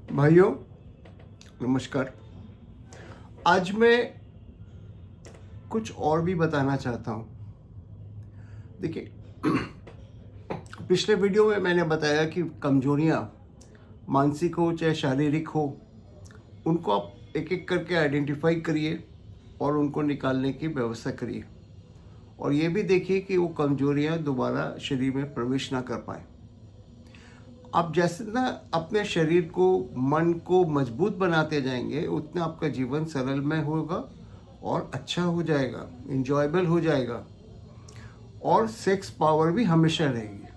भाइयों नमस्कार। आज मैं कुछ और भी बताना चाहता हूँ। देखिए, पिछले वीडियो में मैंने बताया कि कमजोरियाँ मानसिक हो चाहे शारीरिक हो, उनको आप एक एक करके आइडेंटिफाई करिए और उनको निकालने की व्यवस्था करिए, और ये भी देखिए कि वो कमजोरियाँ दोबारा शरीर में प्रवेश ना कर पाए। आप जैसे ना अपने शरीर को, मन को मजबूत बनाते जाएंगे, उतना आपका जीवन सरलमय होगा और अच्छा हो जाएगा, इंजॉयबल हो जाएगा, और सेक्स पावर भी हमेशा रहेगी।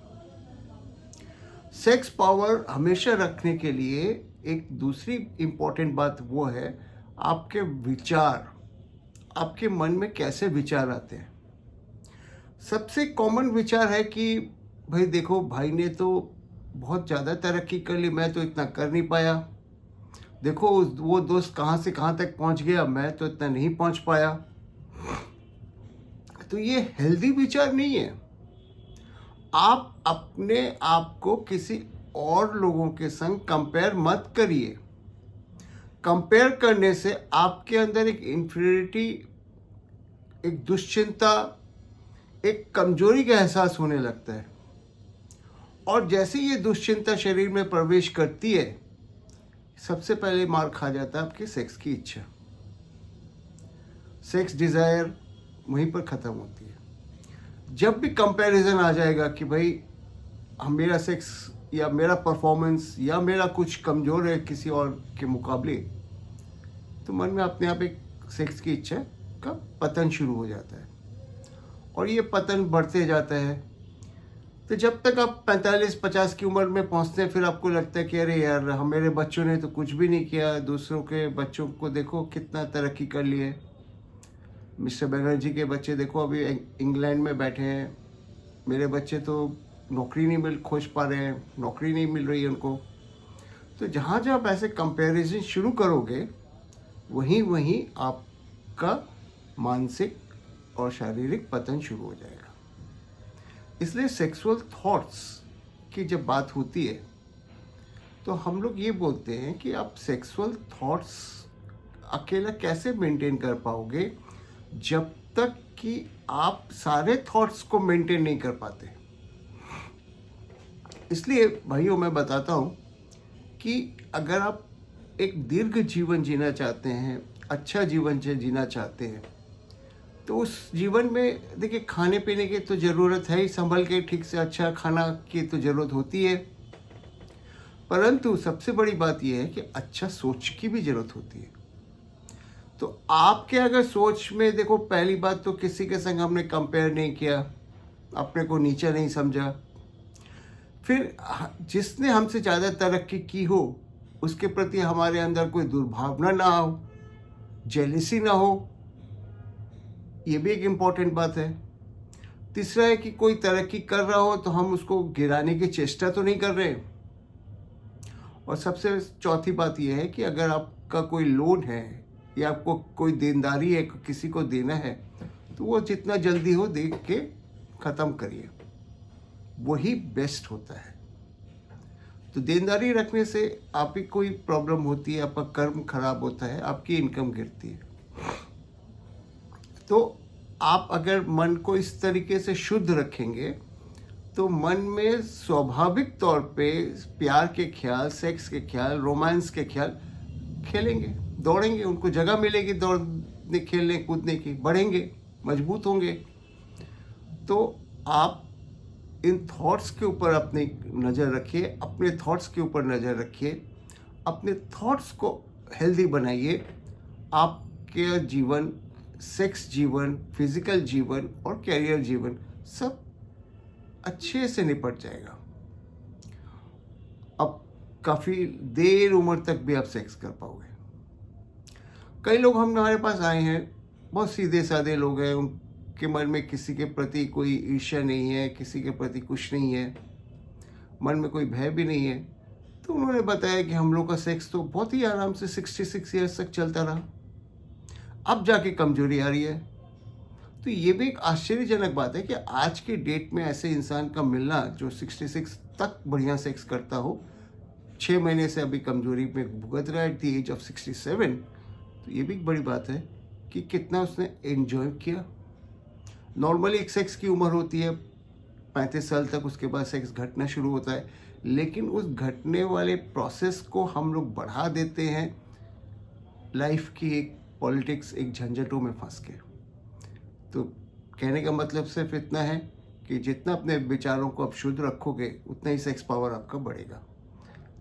सेक्स पावर हमेशा रखने के लिए एक दूसरी इम्पोर्टेंट बात वो है, आपके विचार, आपके मन में कैसे विचार आते हैं। सबसे कॉमन विचार है कि भाई देखो, भाई ने तो बहुत ज़्यादा तरक्की कर ली, मैं तो इतना कर नहीं पाया। देखो वो दोस्त कहाँ से कहाँ तक पहुँच गया, मैं तो इतना नहीं पहुँच पाया। तो ये हेल्दी विचार नहीं है। आप अपने आप को किसी और लोगों के संग कंपेयर मत करिए। कंपेयर करने से आपके अंदर एक इन्फीरियरिटी, एक दुश्चिंता, एक कमजोरी का एहसास होने लगता है, और जैसे ये दुश्चिंता शरीर में प्रवेश करती है, सबसे पहले मार खा जाता है आपकी सेक्स की इच्छा। सेक्स डिजायर वहीं पर ख़त्म होती है। जब भी कंपैरिजन आ जाएगा कि भाई हम, मेरा सेक्स या मेरा परफॉर्मेंस या मेरा कुछ कमज़ोर है किसी और के मुकाबले, तो मन में अपने आप एक सेक्स की इच्छा का पतन शुरू हो जाता है, और ये पतन बढ़ते जाता है। तो जब तक आप 45-50 की उम्र में पहुंचते हैं, फिर आपको लगता है कि अरे यार, हम, मेरे बच्चों ने तो कुछ भी नहीं किया, दूसरों के बच्चों को देखो कितना तरक्की कर लिए। मिस्टर बनर्जी के बच्चे देखो अभी इंग्लैंड में बैठे हैं, मेरे बच्चे तो नौकरी नहीं खोज पा रहे हैं, नौकरी नहीं मिल रही है उनको। तो जहाँ जहाँ आप ऐसे कंपैरिजन शुरू करोगे, वहीं वहीं आपका मानसिक और शारीरिक पतन शुरू हो जाएगा। इसलिए सेक्सुअल थॉट्स की जब बात होती है, तो हम लोग ये बोलते हैं कि आप सेक्सुअल थॉट्स अकेला कैसे मेंटेन कर पाओगे, जब तक कि आप सारे थॉट्स को मेंटेन नहीं कर पाते। इसलिए भाइयों मैं बताता हूँ कि अगर आप एक दीर्घ जीवन जीना चाहते हैं, अच्छा जीवन जीना चाहते हैं, तो उस जीवन में देखिए, खाने पीने की तो ज़रूरत है ही, संभल के ठीक से अच्छा खाना की तो ज़रूरत होती है, परंतु सबसे बड़ी बात यह है कि अच्छा सोच की भी ज़रूरत होती है। तो आपके अगर सोच में देखो, पहली बात तो किसी के संग हमने कंपेयर नहीं किया, अपने को नीचा नहीं समझा। फिर जिसने हमसे ज़्यादा तरक्की की हो, उसके प्रति हमारे अंदर कोई दुर्भावना ना हो, जेलिसी ना हो, ये भी एक इम्पॉर्टेंट बात है। तीसरा है कि कोई तरक्की कर रहा हो तो हम उसको गिराने की चेष्टा तो नहीं कर रहे। और सबसे चौथी बात यह है कि अगर आपका कोई लोन है या आपको कोई देनदारी है, किसी को देना है, तो वो जितना जल्दी हो दे के ख़त्म करिए, वही बेस्ट होता है। तो देनदारी रखने से आप ही कोई प्रॉब्लम होती है, आपका कर्म खराब होता है, आपकी इनकम गिरती है। तो आप अगर मन को इस तरीके से शुद्ध रखेंगे, तो मन में स्वाभाविक तौर पे प्यार के ख्याल, सेक्स के ख्याल, रोमांस के ख्याल खेलेंगे, दौड़ेंगे, उनको जगह मिलेगी दौड़ने, खेलने, कूदने की, बढ़ेंगे, मजबूत होंगे। तो आप इन थॉट्स के ऊपर अपनी नज़र रखिए, अपने थॉट्स के ऊपर नज़र रखिए, अपने थॉट्स को हेल्दी बनाइए। आपके जीवन, सेक्स जीवन, फिजिकल जीवन और कैरियर जीवन सब अच्छे से निपट जाएगा। अब काफ़ी देर उम्र तक भी आप सेक्स कर पाओगे। कई लोग हमारे पास आए हैं, बहुत सीधे साधे लोग हैं, उनके मन में किसी के प्रति कोई ईर्ष्या नहीं है, किसी के प्रति कुछ नहीं है, मन में कोई भय भी नहीं है। तो उन्होंने बताया कि हम लोग का सेक्स तो बहुत ही आराम से 66 ईयर्स तक चलता रहा, अब जाके कमजोरी आ रही है। तो ये भी एक आश्चर्यजनक बात है कि आज की डेट में ऐसे इंसान का मिलना जो 66 तक बढ़िया सेक्स करता हो, 6 महीने से अभी कमजोरी में भुगत रहा है एट द एज ऑफ 67, तो ये भी एक बड़ी बात है कि कितना उसने एंजॉय किया। नॉर्मली एक सेक्स की उम्र होती है 35 साल तक, उसके बाद सेक्स घटना शुरू होता है, लेकिन उस घटने वाले प्रोसेस को हम लोग बढ़ा देते हैं लाइफ की एक पॉलिटिक्स, एक झंझटों में फंस के। तो कहने का मतलब सिर्फ इतना है कि जितना अपने विचारों को आप शुद्ध रखोगे उतना ही सेक्स पावर आपका बढ़ेगा।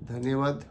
धन्यवाद।